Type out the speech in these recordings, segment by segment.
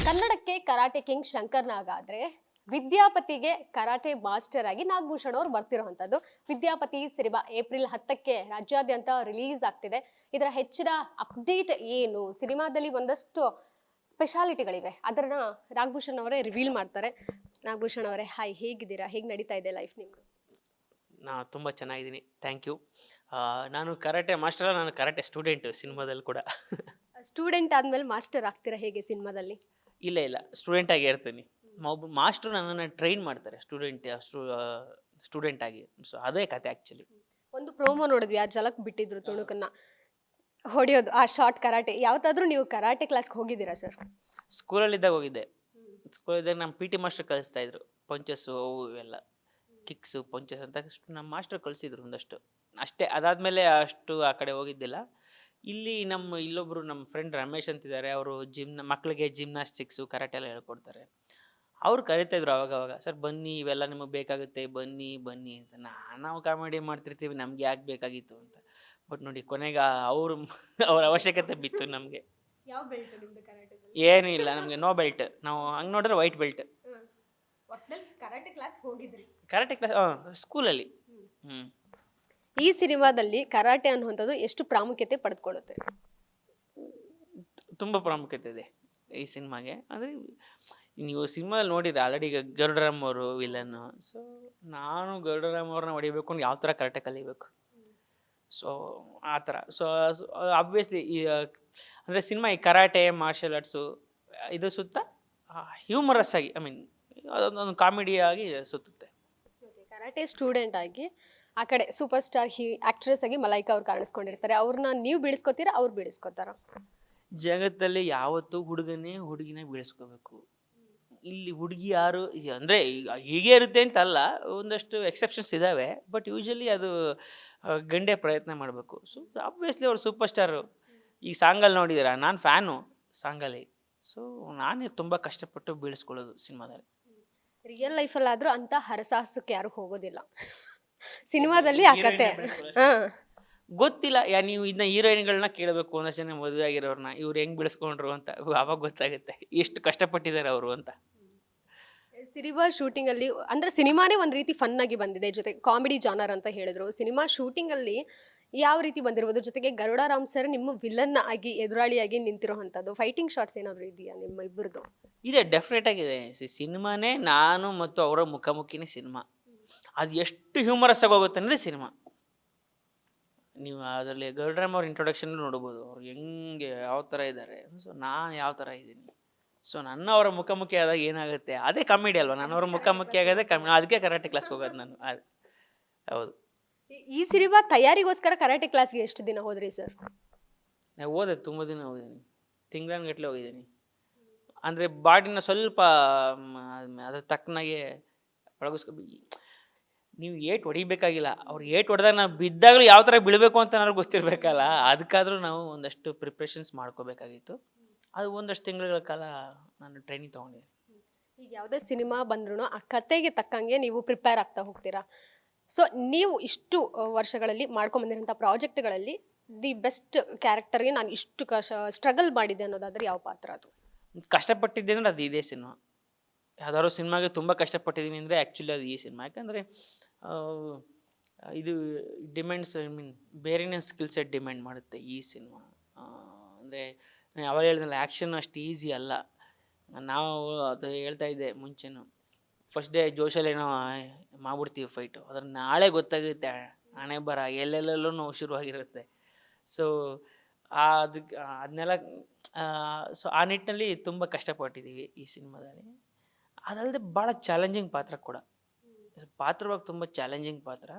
ಕನ್ನಡಕ್ಕೆ karate king Shankar ನಾಗ್ ಆದ್ರೆ ವಿದ್ಯಾಪತಿಗೆ karate master ಆಗಿ ನಾಗಭೂಷಣ್ ಅವ್ರು ಬರ್ತಿರೋಂಥದ್ದು. ವಿದ್ಯಾಪತಿ ಸಿನಿಮಾ ಏಪ್ರಿಲ್ 10ಕ್ಕೆ ರಾಜ್ಯಾದ್ಯಂತ ರಿಲೀಸ್ ಆಗ್ತಿದೆ. ಇದರ ಹೆಚ್ಚಿನ ಅಪ್ಡೇಟ್ ಏನು, ಸಿನಿಮಾದಲ್ಲಿ ಒಂದಷ್ಟು ಸ್ಪೆಷಾಲಿಟಿಗಳಿವೆ, ಅದನ್ನ ನಾಗಭೂಷಣ್ ಅವರೇ ರಿವೀಲ್ ಮಾಡ್ತಾರೆ. ನಾಗಭೂಷಣ್ ಅವರೇ, ಹಾಯ್, ಹೇಗಿದ್ದೀರಾ? ಹೇಗೆ ನಡೀತಾ ಇದೆ ಲೈಫ್ ನಿಮ್ದು? ತುಂಬ ಚೆನ್ನಾಗಿದ್ದೀನಿ, ಥ್ಯಾಂಕ್ ಯು. ನಾನು ಕರಾಟೆ ಮಾಸ್ಟರ್, ನಾನು ಕರಾಟೆ ಸ್ಟೂಡೆಂಟು ಸಿನಿಮಾದಲ್ಲಿ ಕೂಡ. ಸ್ಟೂಡೆಂಟ್ ಆದ್ಮೇಲೆ ಮಾಸ್ಟರ್ ಆಗ್ತೀರಾ ಹೇಗೆ ಸಿನಿಮಾದಲ್ಲಿ? ಇಲ್ಲ, ಸ್ಟೂಡೆಂಟಾಗಿ ಇರ್ತೀನಿ. ಒಬ್ಬ ಮಾಸ್ಟ್ರು ನನ್ನನ್ನು ಟ್ರೈನ್ ಮಾಡ್ತಾರೆ ಸ್ಟೂಡೆಂಟಾಗಿ. ಸೊ ಅದೇ ಕತೆ ಆ್ಯಕ್ಚುಲಿ. ಒಂದು ಪ್ರೋಮೋ ನೋಡಿದ್ವಿ, ಆ ಝಲಕ್ ಬಿಟ್ಟಿದ್ರು ತುಣುಕನ್ನ ಹೊಡೆಯೋದು, ಆ ಶಾರ್ಟ್ ಕರಾಟೆ. ಯಾವತ್ತಾದ್ರೂ ನೀವು ಕರಾಟೆ ಕ್ಲಾಸ್ಗೆ ಹೋಗಿದ್ದೀರಾ ಸರ್? ಸ್ಕೂಲಲ್ಲಿದ್ದಾಗ ಹೋಗಿದ್ದೆ. ಸ್ಕೂಲಲ್ಲಿದ್ದಾಗ ನಮ್ಮ ಪಿ ಟಿ ಮಾಸ್ಟರ್ ಕಲಿಸ್ತಾ ಇದ್ರು, ಪಂಚಸ್ಸು ಅವು ಇವೆಲ್ಲ, ಕಿಕ್ಸು ಪಂಚಸ್ ಅಂತ ನಮ್ಮ ಮಾಸ್ಟರ್ ಕಲಿಸಿದ್ರು ಒಂದಷ್ಟು ಅಷ್ಟೇ. ಅದಾದಮೇಲೆ ಅಷ್ಟು ಆ ಕಡೆ ಹೋಗಿದ್ದಿಲ್ಲ. ಇಲ್ಲೊಬ್ಬರು ನಮ್ಮ ಫ್ರೆಂಡ್ ರಮೇಶ್ ಅಂತಿದ್ದಾರೆ, ಅವರು ಮಕ್ಕಳಿಗೆ ಜಿಮ್ನಾಸ್ಟಿಕ್ಸು ಕರಾಟೆ ಎಲ್ಲ ಹೇಳ್ಕೊಡ್ತಾರೆ. ಅವ್ರು ಕರಿತಾಯಿದ್ರು ಅವಾಗವಾಗ, ಸರ್ ಬನ್ನಿ, ಇವೆಲ್ಲ ನಿಮಗೆ ಬೇಕಾಗುತ್ತೆ, ಬನ್ನಿ ಅಂತ. ನಾವು ಕಾಮಿಡಿ ಮಾಡ್ತಿರ್ತೀವಿ, ನಮ್ಗೆ ಯಾಕೆ ಬೇಕಾಗಿತ್ತು ಅಂತ. ಬಟ್ ನೋಡಿ, ಕೊನೆಗೆ ಅವ್ರ ಅವಶ್ಯಕತೆ ಬಿತ್ತು ನಮಗೆ. ಯಾವ ಬೆಲ್ಟ್ ನಿಮ್ದು ಕರಾಟೆದಲ್ಲಿ? ಏನೂ ಇಲ್ಲ, ನಮಗೆ ನೋ ಬೆಲ್ಟ್. ನಾವು ಹಂಗೆ ನೋಡಿದ್ರೆ ವೈಟ್ ಬೆಲ್ಟ್. ಒಟ್ನಲ್ಲಿ ಕರಾಟೆ ಕ್ಲಾಸ್ ಹೋಗಿದ್ರಿ? ಕರಾಟೆ ಕ್ಲಾಸ್ ಸ್ಕೂಲಲ್ಲಿ. ಈ ಸಿನಿಮಾದಲ್ಲಿ ಕರಾಟೆ ಅನ್ನುವಂಥದ್ದು ಎಷ್ಟು ಪ್ರಾಮುಖ್ಯತೆ ಪಡೆದುಕೊಳ್ಳುತ್ತೆ? ತುಂಬ ಪ್ರಾಮುಖ್ಯತೆ ಇದೆ ಈ ಸಿನಿಮಾಗೆ. ಅಂದರೆ ನೀವು ಸಿನಿಮಾದಲ್ಲಿ ನೋಡಿದ್ರೆ ಆಲ್ರೆಡಿ ಗರುಡರಾಮ್ ಅವರು ವಿಲನ್ನು. ಸೊ ನಾನು ಗರುಡರಾಮ್ ಅವ್ರನ್ನ ಹೊಡಿಬೇಕು ಅಂದ್ರೆ ಯಾವ ಥರ ಕರಾಟೆ ಕಲಿಬೇಕು, ಸೊ ಆ ಥರ. ಸೊ ಆಬ್ವಿಯಸ್ಲಿ ಅಂದರೆ ಸಿನಿಮಾ ಈ ಕರಾಟೆ ಮಾರ್ಷಲ್ ಆರ್ಟ್ಸು ಇದು ಸುತ್ತ ಹ್ಯೂಮರಸ್ ಆಗಿ, ಅದೊಂದು ಕಾಮಿಡಿಯಾಗಿ ಸುತ್ತುತ್ತೆ. ಕರಾಟೆ ಸ್ಟೂಡೆಂಟ್ ಆಗಿ ಆ ಕಡೆ ಸೂಪರ್ ಸ್ಟಾರ್ ಆಕ್ಟ್ರೆಸ್ ಆಗಿ ಮಲೈಕಾ ಅವ್ರು ಕಾಣಿಸ್ಕೊಂಡಿರ್ತಾರೆ. ಅವ್ರನ್ನ ನೀವು ಬೀಳಿಸ್ಕೊತೀರಾ, ಅವ್ರು ಬೀಳಿಸ್ಕೊತಾರ? ಜಗತ್ತಲ್ಲಿ ಯಾವತ್ತೂ ಹುಡುಗನೇ ಹುಡುಗಿನ ಬೀಳಿಸ್ಕೋಬೇಕು. ಇಲ್ಲಿ ಹುಡುಗಿ ಯಾರು ಅಂದರೆ ಹೀಗೆ ಇರುತ್ತೆ ಅಂತಲ್ಲ, ಒಂದಷ್ಟು ಎಕ್ಸೆಪ್ಷನ್ಸ್ ಇದ್ದಾವೆ. ಬಟ್ ಯೂಶಲಿ ಅದು ಗಂಡೇ ಪ್ರಯತ್ನ ಮಾಡಬೇಕು. ಸೊ ಆಬ್ವಿಯಸ್ಲಿ ಅವ್ರು ಸೂಪರ್ ಸ್ಟಾರು. ಈ ಸಾಂಗಲ್ಲಿ ನೋಡಿದ್ದೀರಾ, ನಾನು ಫ್ಯಾನು ಸಾಂಗಲ್ಲಿ. ಸೊ ನಾನೇ ತುಂಬ ಕಷ್ಟಪಟ್ಟು ಬೀಳಿಸ್ಕೊಳ್ಳೋದು ಸಿನಿಮಾದಲ್ಲಿ. ರಿಯಲ್ ಲೈಫಲ್ಲಾದರೂ ಅಂತ ಹರಸಾಹಸಕ್ಕೆ ಯಾರು ಹೋಗೋದಿಲ್ಲ, ಸಿನಿಮಾದಲ್ಲಿ ಆ ಕತೆ. ಗೊತ್ತಿಲ್ಲ, ನೀವು ಇದನ್ನ ಹೀರೋಯಿನ್ಗಳನ್ನ ಕೇಳಬೇಕು, ಒಂದಷ್ಟು ಜನ ಮದುವೆ ಆಗಿರೋರ್ನ, ಇವ್ರು ಹೆಂಗೆ ಬೆಳೆಸ್ಕೊಂಡ್ರು ಅಂತ. ಆವಾಗ ಗೊತ್ತಾಗುತ್ತೆ ಎಷ್ಟು ಕಷ್ಟಪಟ್ಟಿದ್ದಾರೆ ಅವರು ಅಂತ. ಸಿನಿಮಾ ಶೂಟಿಂಗ್ ಅಲ್ಲಿ ಅಂದ್ರೆ ಸಿನಿಮಾನೇ ಒಂದ್ ರೀತಿ ಫನ್ ಆಗಿ ಬಂದಿದೆ, ಜೊತೆ ಕಾಮಿಡಿ ಜಾನರ್ ಅಂತ ಹೇಳಿದ್ರು. ಸಿನಿಮಾ ಶೂಟಿಂಗ್ ಅಲ್ಲಿ ಯಾವ ರೀತಿ ಬಂದಿರ್ಬೋದು? ಜೊತೆಗೆ ಗರುಡರಾಮ್ ಸರ್ ನಿಮ್ಮ ವಿಲನ್ ಆಗಿ ಎದುರಾಳಿಯಾಗಿ ನಿಂತಿರೋಂಥದ್ದು ಫೈಟಿಂಗ್ ಶಾರ್ಟ್ಸ್ ಏನಾದ್ರು ಇದೆಯಾ ನಿಮ್ಮ ಇಬ್ಬರದು? ಇದೆ, ಡೆಫಿನೆಟ್ ಆಗಿದೆ. ಸಿನಿಮಾನೇ ನಾನು ಮತ್ತು ಅವರ ಮುಖಾಮುಖಿನೇ ಸಿನಿಮಾ. ಅದು ಎಷ್ಟು ಹ್ಯೂಮರಸ್ ಆಗಿ ಹೋಗುತ್ತೆ ಅಂದರೆ ಸಿನಿಮಾ. ನೀವು ಅದರಲ್ಲಿ ಗರುಡರಾಮ್ ಅವ್ರ ಇಂಟ್ರೊಡಕ್ಷನ್ ನೋಡ್ಬೋದು, ಅವ್ರು ಹೆಂಗೆ ಯಾವ ಥರ ಇದ್ದಾರೆ, ಸೊ ನಾನು ಯಾವ ಥರ ಇದ್ದೀನಿ. ಸೊ ನನ್ನ ಅವರ ಮುಖಾಮುಖಿ ಆದಾಗ ಏನಾಗುತ್ತೆ, ಅದೇ ಕಾಮಿಡಿ ಅಲ್ವಾ. ನಾನು ಅವ್ರ ಮುಖಾಮುಖಿ ಆಗೋದೇ ಅದಕ್ಕೆ ಕರಾಟೆ ಕ್ಲಾಸ್ಗೆ ಹೋಗೋದು ನಾನು. ಹೌದು. ಈ ಸಿನಿಮಾ ತಯಾರಿಗೋಸ್ಕರ ಕರಾಟೆ ಕ್ಲಾಸ್ಗೆ ಎಷ್ಟು ದಿನ ಹೋದ್ರಿ ಸರ್? ನಾನು ಹೋದೆ, ತುಂಬ ದಿನ ಹೋಗಿದ್ದೀನಿ, ತಿಂಗಳನ್ಗಟ್ಲೆ ಹೋಗಿದ್ದೀನಿ. ಅಂದರೆ ಬಾಡಿನ ಸ್ವಲ್ಪ ಅದ್ರ ತಕ್ಕನಾಗೆ ನೀವು ಏಟ್ ಹೊಡಿಬೇಕಾಗಿಲ್ಲ, ಅವ್ರು ಏಟ್ ಹೊಡೆದಾಗ ನಾವು ಬಿದ್ದಾಗಲೂ ಯಾವ ಥರ ಬೀಳಬೇಕು ಅಂತ ನನಗೆ ಗೊತ್ತಿರಬೇಕಲ್ಲ. ಅದಕ್ಕಾದರೂ ನಾವು ಒಂದಷ್ಟು ಪ್ರಿಪ್ರೇಷನ್ಸ್ ಮಾಡ್ಕೋಬೇಕಾಗಿತ್ತು. ಅದು ಒಂದಷ್ಟು ತಿಂಗಳ ಕಾಲ ನಾನು ಟ್ರೈನಿಂಗ್ ತೊಗೊಂಡಿದ್ದೀನಿ. ಈಗ ಯಾವುದೇ ಸಿನಿಮಾ ಬಂದ್ರೂ ಆ ಕತೆಗೆ ತಕ್ಕಂಗೆ ನೀವು ಪ್ರಿಪೇರ್ ಆಗ್ತಾ ಹೋಗ್ತೀರಾ. ಸೊ ನೀವು ಇಷ್ಟು ವರ್ಷಗಳಲ್ಲಿ ಮಾಡ್ಕೊಂಬಂದಿರೋಂಥ ಪ್ರಾಜೆಕ್ಟ್ಗಳಲ್ಲಿ ದಿ ಬೆಸ್ಟ್ ಕ್ಯಾರೆಕ್ಟರ್ಗೆ ನಾನು ಇಷ್ಟು ಸ್ಟ್ರಗಲ್ ಮಾಡಿದ್ದೆ ಅನ್ನೋದಾದ್ರೆ ಯಾವ ಪಾತ್ರ ಅದು? ಕಷ್ಟಪಟ್ಟಿದ್ದೆ ಅಂದರೆ ಅದು ಇದೇ ಸಿನಿಮಾ. ಯಾವ್ದಾದ್ರು ಸಿನಿಮಾಗೆ ತುಂಬ ಕಷ್ಟಪಟ್ಟಿದ್ದೀನಿ ಅಂದರೆ ಆ್ಯಕ್ಚುಲಿ ಅದು ಈ ಸಿನಿಮಾ. ಯಾಕಂದರೆ ಇದು ಡಿಮ್ಯಾಂಡ್ಸ್, ಬೇರೆನೇ ಸ್ಕಿಲ್ ಸೆಟ್ ಡಿಮ್ಯಾಂಡ್ ಮಾಡುತ್ತೆ ಈ ಸಿನಿಮಾ. ಅಂದರೆ ಅವಾಗ ಹೇಳಿದ್ನಲ್ಲ, ಆ್ಯಕ್ಷನ್ ಅಷ್ಟು ಈಸಿ ಅಲ್ಲ. ನಾವು ಅದು ಹೇಳ್ತಾ ಇದ್ದೆ ಮುಂಚೆನೂ, ಫಸ್ಟ್ ಡೇ ಜೋಶಲ್ಲೇನೋ ಮಾಡ್ಬಿಡ್ತೀವಿ ಫೈಟು, ಅದ್ರ ನಾಳೆ ಗೊತ್ತಾಗುತ್ತೆ ಹಣೆ ಬರ ಎಲ್ಲೆಲ್ಲೆಲ್ಲೂ ನೋವು ಶುರುವಾಗಿರುತ್ತೆ. ಸೊ ಅದನ್ನೆಲ್ಲ ಸೊ ಆ ನಿಟ್ಟಿನಲ್ಲಿ ತುಂಬ ಕಷ್ಟಪಟ್ಟಿದ್ದೀವಿ ಈ ಸಿನಿಮಾದಲ್ಲಿ. ಅದಲ್ಲದೆ ಭಾಳ ಚಾಲೆಂಜಿಂಗ್ ಪಾತ್ರ ಕೂಡ, ಪಾತ್ರವಾಗಿ ತುಂಬ ಚಾಲೆಂಜಿಂಗ್ ಪಾತ್ರ.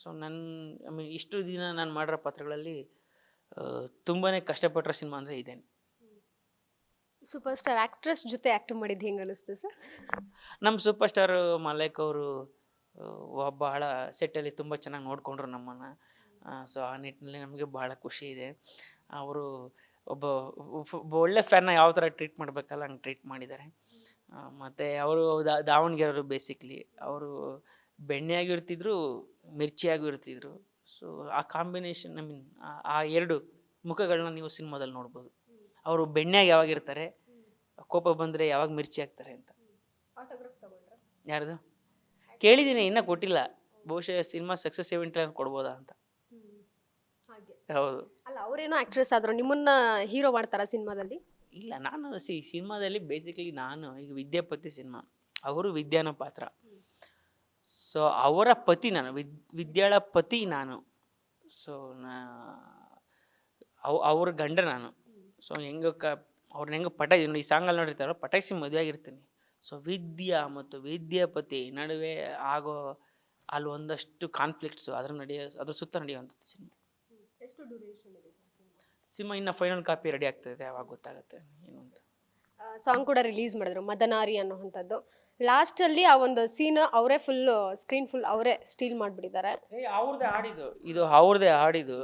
ಸೊ ಇಷ್ಟು ದಿನ ನಾನು ಮಾಡಿರೋ ಪಾತ್ರಗಳಲ್ಲಿ ತುಂಬಾ ಕಷ್ಟಪಟ್ಟಿರೋ ಸಿನಿಮಾ ಅಂದರೆ ಇದೇನೆ. ಸೂಪರ್ ಸ್ಟಾರ್ ಆಕ್ಟ್ರೆಸ್ ಜೊತೆ ಆ್ಯಕ್ಟ್ ಮಾಡಿದ್ದು ಹೆಂಗೆ ಅನ್ನಿಸ್ತು ಸರ್? ನಮ್ಮ ಸೂಪರ್ ಸ್ಟಾರ್ ಮಲೈಕ್ ಅವರು ಭಾಳ ಸೆಟ್ಟಲ್ಲಿ ತುಂಬ ಚೆನ್ನಾಗಿ ನೋಡಿಕೊಂಡ್ರು ನಮ್ಮನ್ನು. ಸೊ ಆ ನಿಟ್ಟಿನಲ್ಲಿ ನಮಗೆ ಭಾಳ ಖುಷಿ ಇದೆ. ಅವರು ಒಬ್ಬ ಒಳ್ಳೆ ಫ್ಯಾನ್ನ ಯಾವ ಥರ ಟ್ರೀಟ್ ಮಾಡಬೇಕಲ್ಲ ಹಂಗೆ ಟ್ರೀಟ್ ಮಾಡಿದ್ದಾರೆ. ಮತ್ತು ಅವರು ದಾವಣಗೆರೆಯವರು, ಬೇಸಿಕ್ಲಿ ಅವರು ಬೆಣ್ಣೆಯಾಗೂ ಇರ್ತಿದ್ರು, ಮಿರ್ಚಿಯಾಗೂ ಇರ್ತಿದ್ರು. ಸೊ ಆ ಕಾಂಬಿನೇಷನ್, ಆ ಎರಡು ಮುಖಗಳನ್ನ ನೀವು ಸಿನಿಮಾದಲ್ಲಿ ನೋಡ್ಬೋದು. ಅವರು ಬೆಣ್ಣೆಯಾಗಿ ಯಾವಾಗಿರ್ತಾರೆ, ಕೋಪ ಬಂದರೆ ಯಾವಾಗ ಮಿರ್ಚಿ ಹಾಕ್ತಾರೆ ಅಂತ. ಯಾರ್ದು ಕೇಳಿದ್ದೀನಿ, ಇನ್ನೂ ಕೊಟ್ಟಿಲ್ಲ. ಬಹುಶಃ ಸಿನಿಮಾ ಸಕ್ಸಸ್ ಇವೆಂಟ್ ಕೊಡ್ಬೋದಾ ಅಂತ. ಹೌದು. ಅಲ್ಲ, ಅವರೇನೋ ಆಕ್ಟ್ರೆಸ್ ಆದ್ರು, ನಿಮ್ಮನ್ನ ಹೀರೋ ಮಾಡ್ತಾರ ಸಿನಿಮಾದಲ್ಲಿ? ಇಲ್ಲ, ನಾನು ಸಿನಿಮಾದಲ್ಲಿ ಬೇಸಿಕಲಿ ನಾನು ಈಗ ವಿದ್ಯಾಪತಿ ಸಿನಿಮಾ, ಅವರು ವಿದ್ಯಾನ ಪಾತ್ರ. ಸೊ ಅವರ ಪತಿ ನಾನು, ವಿದ್ಯಾಳ ಪತಿ ನಾನು. ಸೊ ಅವ್ರ ಗಂಡ ನಾನು. ಸೊ ಅವ್ರನ್ನ ಹೆಂಗೆ ಈ ಸಾಂಗಲ್ಲಿ ನೋಡಿರ್ತಾರೋ ಪಟಾಯಿಸಿ ಮದುವೆ ಆಗಿರ್ತೀನಿ. ಸೊ ವಿದ್ಯಾ ಮತ್ತು ವಿದ್ಯಾಪತಿ ನಡುವೆ ಆಗೋ ಅಲ್ಲಿ ಒಂದಷ್ಟು ಕಾನ್ಫ್ಲಿಕ್ಟ್ಸು ಅದ್ರ ಸುತ್ತ ನಡೆಯುವಂಥದ್ದು ಸಿನಿಮಾ. ಸಿನಿಮಾ ಇನ್ನು ಫೈನಲ್ ಕಾಪಿ ರೆಡಿ ಆಗ್ತದೆ, ಯಾವಾಗ ಗೊತ್ತಾಗುತ್ತೆ ಏನು ಅಂತ. ಸಾಂಗ್ ಕೂಡ ರಿಲೀಸ್ ಮಾಡಿದ್ರು, ಮದನಾರಿ ಅನ್ನೋವಂಥದ್ದು. ಲಾಸ್ಟಲ್ಲಿ ಆ ಒಂದು ಸೀನ್ ಅವರೇ ಫುಲ್ ಸ್ಕ್ರೀನ್ ಫುಲ್ ಅವರೇ ಸ್ಟೀಲ್ ಮಾಡಿಬಿಟ್ಟಿದ್ದಾರೆ. ಅವ್ರದ್ದೇ ಆಡಿದ್ದು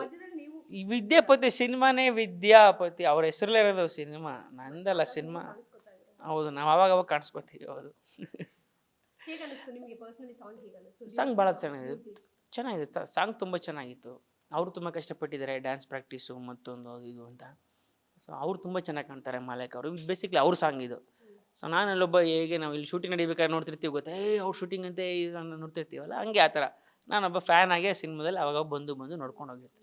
ಈ ವಿದ್ಯಾಪತಿ ಸಿನಿಮಾನೇ ವಿದ್ಯಾಪತಿ ಅವ್ರ ಹೆಸರಲ್ಲೇ ಇರೋದು ಸಿನಿಮಾ, ನಂದಲ್ಲ ಸಿನಿಮಾ. ಹೌದು, ನಾವು ಅವಾಗ ಕಾಣಿಸ್ಕೊತೀವಿ. ಹೌದು. ಸಾಂಗ್ ಭಾಳ ಚೆನ್ನಾಗಿದೆ. ಸಾಂಗ್ ತುಂಬ ಚೆನ್ನಾಗಿತ್ತು. ಅವರು ತುಂಬ ಕಷ್ಟಪಟ್ಟಿದ್ದಾರೆ, ಡ್ಯಾನ್ಸ್ ಪ್ರಾಕ್ಟೀಸು ಮತ್ತೊಂದು ಇದು ಅಂತ. ಸೊ ಅವ್ರು ತುಂಬ ಚೆನ್ನಾಗಿ ಕಾಣ್ತಾರೆ, ಮಾಲಕ್ ಅವರು. ಬೇಸಿಕ್ಲಿ ಅವ್ರ ಸಾಂಗ್ ಇದು. ಸೊ ನಾನಲ್ಲೊಬ್ಬ ಹೇಗೆ ನಾವು ಇಲ್ಲಿ ಶೂಟಿಂಗ್ ನಡಿಬೇಕಾದ್ರೆ ನೋಡ್ತಿರ್ತೀವಿ ಗೊತ್ತಾ, ಅವ್ರು ಶೂಟಿಂಗ್ ಅಂತೆ ನೋಡ್ತಿರ್ತೀವಲ್ಲ, ಹಂಗೆ ಆ ಥರ ನಾನೊಬ್ಬ ಫ್ಯಾನ್ ಆಗಿ ಸಿನಿಮಾದಲ್ಲಿ ಅವಾಗ ಬಂದು ನೋಡ್ಕೊಂಡು ಹೋಗಿರ್ತೀನಿ.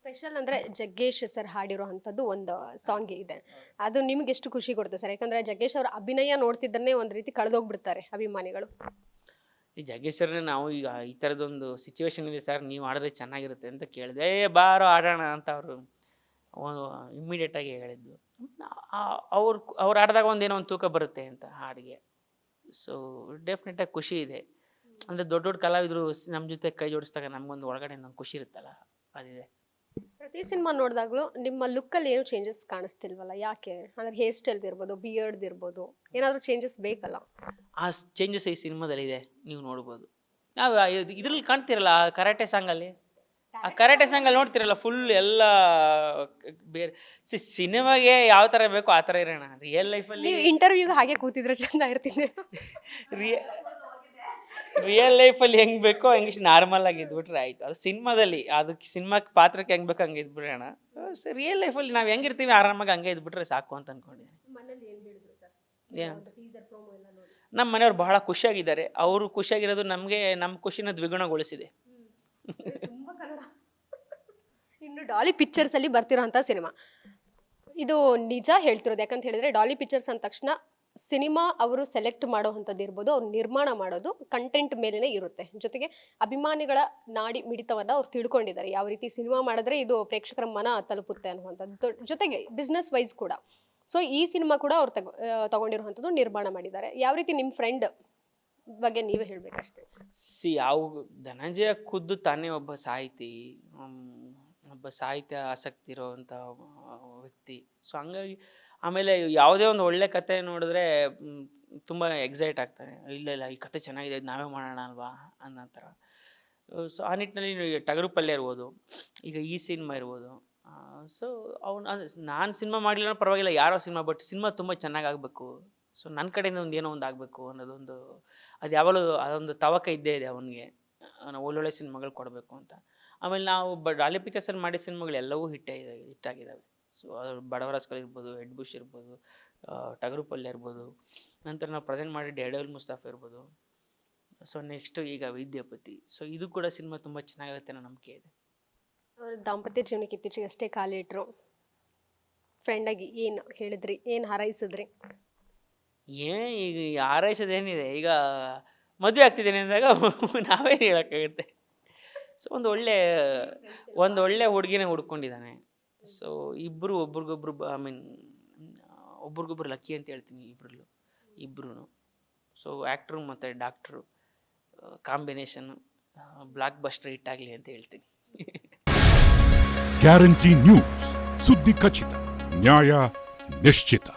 ಸ್ಪೆಷಲ್ ಅಂದರೆ ಜಗ್ಗೇಶ್ ಸರ್ ಹಾಡಿರೋ ಅಂಥದ್ದು ಒಂದು ಸಾಂಗ್ ಇದೆ. ಅದು ನಿಮ್ಗೆ ಎಷ್ಟು ಖುಷಿ ಕೊಡುತ್ತೆ ಸರ್? ಯಾಕಂದರೆ ಜಗ್ಗೇಶ್ ಅವರ ಅಭಿನಯ ನೋಡ್ತಿದ್ದನ್ನೇ ಒಂದು ರೀತಿ ಕಳೆದೋಗ್ಬಿಡ್ತಾರೆ ಅಭಿಮಾನಿಗಳು. ಈ ಜಗ್ಗೇಶ್ವರನೇ ನಾವು ಈಗ ಈ ಥರದೊಂದು ಸಿಚುವೇಶನ್ ಇದೆ ಸರ್, ನೀವು ಆಡಿದ್ರೆ ಚೆನ್ನಾಗಿರುತ್ತೆ ಅಂತ ಕೇಳಿದೆ. ಬಾರೋ ಆಡೋಣ ಅಂತ ಅವರು ಇಮ್ಮಿಡಿಯೇಟಾಗಿ ಹೇಳಿದ್ದು. ಅವ್ರು ಆಡಿದಾಗ ಒಂದೇನೋ ಒಂದು ತೂಕ ಬರುತ್ತೆ ಅಂತ ಹಾಡಿಗೆ. ಸೊ ಡೆಫಿನೆಟಾಗಿ ಖುಷಿ ಇದೆ. ಅಂದರೆ ದೊಡ್ಡ ಕಲಾವಿದರು ನಮ್ಮ ಜೊತೆ ಕೈ ಜೋಡಿಸಿದಾಗ ನಮಗೊಂದು ಒಳಗಡೆ ಒಂದು ಖುಷಿ ಇರುತ್ತಲ್ಲ, ಅದಿದೆ. ಪ್ರತಿ ಸಿನಿಮಾ ನೋಡಿದಾಗಲೂ ನಿಮ್ಮ ಲುಕ್ಕಲ್ಲಿ ಏನು ಚೇಂಜಸ್ ಕಾಣಿಸ್ತಿಲ್ವಲ್ಲ, ಯಾಕೆ? ಅಂದರೆ ಹೇರ್ ಸ್ಟೈಲ್ದು ಇರ್ಬೋದು, ಬಿಯರ್ಡ್ ಇರ್ಬೋದು, ಏನಾದರೂ ಚೇಂಜಸ್ ಬೇಕಲ್ಲ? ಆ ಚೇಂಜಸ್ ಈ ಸಿನಿಮಾದಲ್ಲಿ ಇದೆ, ನೀವು ನೋಡ್ಬೋದು. ನಾವು ಇದ್ರಲ್ಲಿ ಕಾಣ್ತಿರಲ್ಲ, ಆ ಕರಾಟೆ ಸಾಂಗಲ್ಲಿ ನೋಡ್ತಿರಲ್ಲ, ಫುಲ್ ಎಲ್ಲ ಬೇರೆ. ಸಿನಿಮಾಗೆ ಯಾವ ಥರ ಬೇಕೋ ಆ ಥರ ಇರೋಣ. ರಿಯಲ್ ಲೈಫಲ್ಲಿ ಇಂಟರ್ವ್ಯೂಗೆ ಹಾಗೆ ಕೂತಿದ್ರೆ ಚೆಂದ ಇರ್ತೀನಿ. ರಿಯಲ್ ಲೈಫಲ್ಲಿ ಹೆಂಗೆ ಬೇಕೋ ಹಂಗೆ ನಾರ್ಮಲ್ ಆಗಿ ಇದ್ಬಿಟ್ರೆ ಆಯಿತು. ಅದು ಸಿನಿಮಾದಲ್ಲಿ ಅದಕ್ಕೆ ಸಿನಿಮಾಕ್ಕೆ ಪಾತ್ರಕ್ಕೆ ಹೆಂಗೆ ಬೇಕೋ ಹಂಗೆ ಇದ್ಬಿಡೋಣ. ರಿಯಲ್ ಲೈಫಲ್ಲಿ ನಾವು ಹೆಂಗಿರ್ತೀವಿ ಆರಾಮಾಗಿ ಹಂಗೆ ಇದ್ಬಿಟ್ರೆ ಸಾಕು ಅಂತ ಅಂದ್ಕೊಂಡಿದ್ದೀನಿ. ಏನು, ನಮ್ಮ ಮನೆಯವ್ರು ಬಹಳ ಖುಷಿಯಾಗಿದ್ದಾರೆ. ಅವರು ಖುಷಿಯಾಗಿರೋದು ನಮ್ಮ ಖುಷಿನ ದ್ವಿಗುಣಗೊಳಿಸಿದೆ. ಇನ್ನು ಡಾಲಿ ಪಿಕ್ಚರ್ಸ್ ಅಲ್ಲಿ ಬರ್ತಿರೋಂಥ ಸಿನಿಮಾ ಇದು ನಿಜ ಹೇಳ್ತಿರೋದು. ಯಾಕಂತ ಹೇಳಿದ್ರೆ ಡಾಲಿ ಪಿಕ್ಚರ್ಸ್ ಅಂದ ತಕ್ಷಣ ಸಿನಿಮಾ ಅವರು ಸೆಲೆಕ್ಟ್ ಮಾಡೋವಂಥದ್ದು ಇರ್ಬೋದು, ಅವ್ರು ನಿರ್ಮಾಣ ಮಾಡೋದು ಕಂಟೆಂಟ್ ಮೇಲೇ ಇರುತ್ತೆ. ಜೊತೆಗೆ ಅಭಿಮಾನಿಗಳ ನಾಡಿ ಮಿಡಿತವನ್ನ ಅವ್ರು ತಿಳ್ಕೊಂಡಿದ್ದಾರೆ, ಯಾವ ರೀತಿ ಸಿನಿಮಾ ಮಾಡಿದ್ರೆ ಇದು ಪ್ರೇಕ್ಷಕರ ಮನ ತಲುಪುತ್ತೆ ಅನ್ನುವಂಥದ್ದು. ಜೊತೆಗೆ ಬಿಸ್ನೆಸ್ ವೈಸ್ ಕೂಡ. ಸೊ ಈ ಸಿನಿಮಾ ಕೂಡ ಅವ್ರು ತಗೊಂಡಿರುವಂಥದ್ದು, ನಿರ್ಮಾಣ ಮಾಡಿದ್ದಾರೆ. ಯಾವ ರೀತಿ ನಿಮ್ಮ ಫ್ರೆಂಡ್ ಬಗ್ಗೆ ನೀವೇ ಹೇಳ್ಬೇಕಷ್ಟೇ. ಯಾವ ಧನಂಜಯ ಖುದ್ದು ತಾನೇ ಒಬ್ಬ ಸಾಹಿತ್ಯ ಆಸಕ್ತಿ ಇರೋವಂಥ ವ್ಯಕ್ತಿ. ಸೊ ಹಂಗಾಗಿ ಆಮೇಲೆ ಯಾವುದೇ ಒಂದು ಒಳ್ಳೆ ಕತೆ ನೋಡಿದ್ರೆ ತುಂಬ ಎಕ್ಸೈಟ್ ಆಗ್ತಾನೆ. ಇಲ್ಲ ಈ ಕತೆ ಚೆನ್ನಾಗಿದೆ, ನಾವೇ ಮಾಡೋಣ ಅಲ್ವಾ ಅನ್ನೋ ಥರ. ಸೊ ಆ ನಿಟ್ಟಿನಲ್ಲಿ ಟಗರು ಪಲ್ಯ ಇರ್ಬೋದು, ಈಗ ಈ ಸಿನಿಮಾ ಇರ್ಬೋದು. ಸೊ ನಾನು ಸಿನಿಮಾ ಮಾಡಲಿಲ್ಲ ಪರವಾಗಿಲ್ಲ, ಯಾರೋ ಸಿನಿಮಾ, ಬಟ್ ಸಿನಿಮಾ ತುಂಬ ಚೆನ್ನಾಗಿ ಆಗಬೇಕು. ಸೊ ನನ್ನ ಕಡೆಯಿಂದ ಏನೋ ಒಂದು ಆಗಬೇಕು ಅನ್ನೋದೊಂದು, ಅದು ಯಾವಾಗಲೂ ಅದೊಂದು ತವಕ ಇದ್ದೇ ಇದೆ ಅವನಿಗೆ, ಒಳ್ಳೊಳ್ಳೆ ಸಿನಿಮಾಗಳು ಕೊಡಬೇಕು ಅಂತ. ಆಮೇಲೆ ನಾವು ಡಾಲಿ ಪಿಕ್ಚರ್ಸಲ್ಲಿ ಮಾಡಿದ ಸಿನಿಮಾಗಳು ಎಲ್ಲವೂ ಹಿಟ್ಟಾಗಿದ್ದಾವೆ. ಸೊ ಅದು ಬಡವರಾಸ್ಕಲ್ ಇರ್ಬೋದು, ಹೆಡ್ ಬುಷ್ ಇರ್ಬೋದು, ಟಗರು ಪಲ್ಯ ಇರ್ಬೋದು, ನಂತರ ನಾವು ಪ್ರೆಸೆಂಟ್ ಮಾಡಿದ ಡೇರ್ಡೆವಿಲ್ ಮುಸ್ತಫಾ ಇರ್ಬೋದು. ಸೊ ನೆಕ್ಸ್ಟು ಈಗ ವಿದ್ಯಾಪತಿ. ಸೊ ಇದು ಕೂಡ ಸಿನಿಮಾ ತುಂಬ ಚೆನ್ನಾಗುತ್ತೆ ಅನ್ನೋ ನಂಬಿಕೆ ಇದೆ. ಅವ್ರ ದಾಂಪತ್ಯ ಜೀವನಕ್ಕೆ ಇತ್ತೀಚೆಗೆ ಅಷ್ಟೇ ಕಾಲಿಟ್ರು. ಫ್ರೆಂಡಾಗಿ ಏನು ಹೇಳಿದ್ರಿ, ಏನು ಹಾರೈಸಿದ್ರಿ? ಈಗ ಹಾರೈಸೋದೇನಿದೆ, ಈಗ ಮದುವೆ ಆಗ್ತಿದ್ದೇನೆ ಅಂದಾಗ ನಾವೇನು ಹೇಳೋಕ್ಕಾಗುತ್ತೆ. ಸೊ ಒಂದು ಒಳ್ಳೆ ಹುಡುಗಿನೇ ಹುಡ್ಕೊಂಡಿದ್ದಾನೆ. ಸೊ ಇಬ್ಬರು ಒಬ್ರಿಗೊಬ್ರು ಒಬ್ರಿಗೊಬ್ರು ಲಕ್ಕಿ ಅಂತ ಹೇಳ್ತೀನಿ ಇಬ್ರು. ಸೊ ಆ್ಯಕ್ಟ್ರು ಮತ್ತು doctor combination blockbuster hit ಆಗಲಿ ಅಂತ ಹೇಳ್ತೀನಿ. ಗ್ಯಾರಂಟಿ ನ್ಯೂಸ್, ಸುದ್ದಿ ಖಚಿತ, ನ್ಯಾಯ ನಿಶ್ಚಿತ.